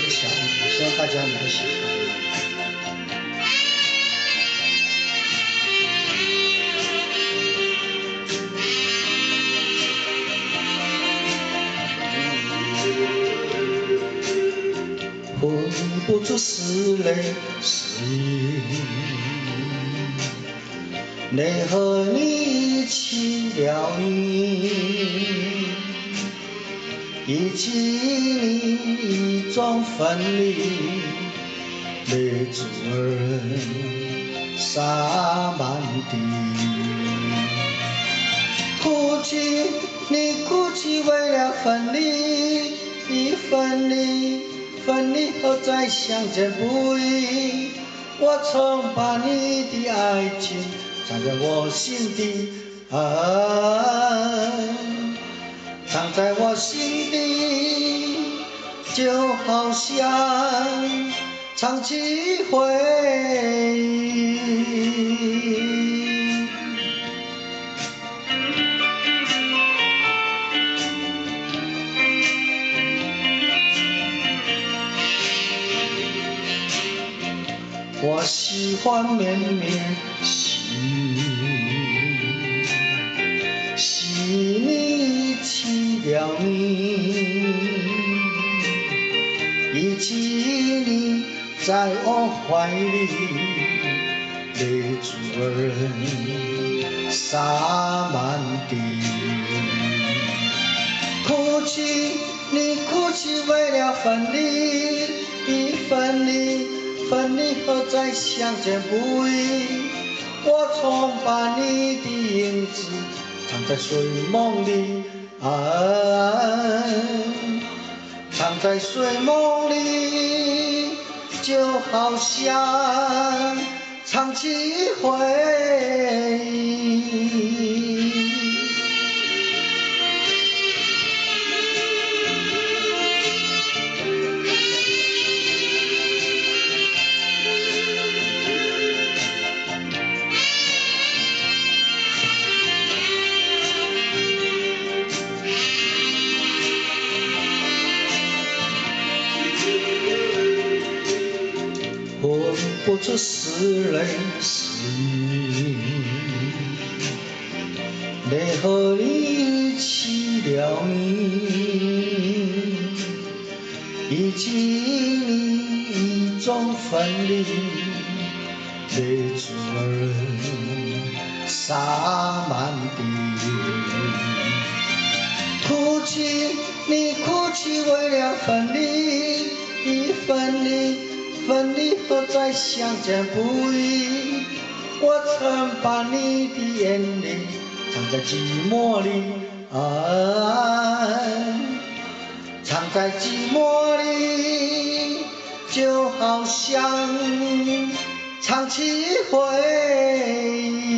腔，希望大家能够喜欢。分不出是泪是雨，泪和你起了你，忆起你一种分离，泪珠儿洒满地。哭泣，你哭泣为了分离，一分离。分离后再相见不易，我曾把你的爱情藏在我心底，藏在我心底，就好像唱起回忆。我喜欢绵绵细雨，细你起了你，忆起你在我怀里，泪珠儿洒满地。哭泣，你哭泣为了分离，一分离。分离后再相见不易，我曾把你的影子藏在睡梦里，藏在睡梦里，就好像唱起回忆。分不出是泪是雨，泪和你起了你，忆起你一种分离，泪珠儿洒满地。哭泣，你哭泣为了分离，一分离。分离后再相见不易，我曾把你的眼泪藏在寂寞里，藏在寂寞里，就好像唱起回忆。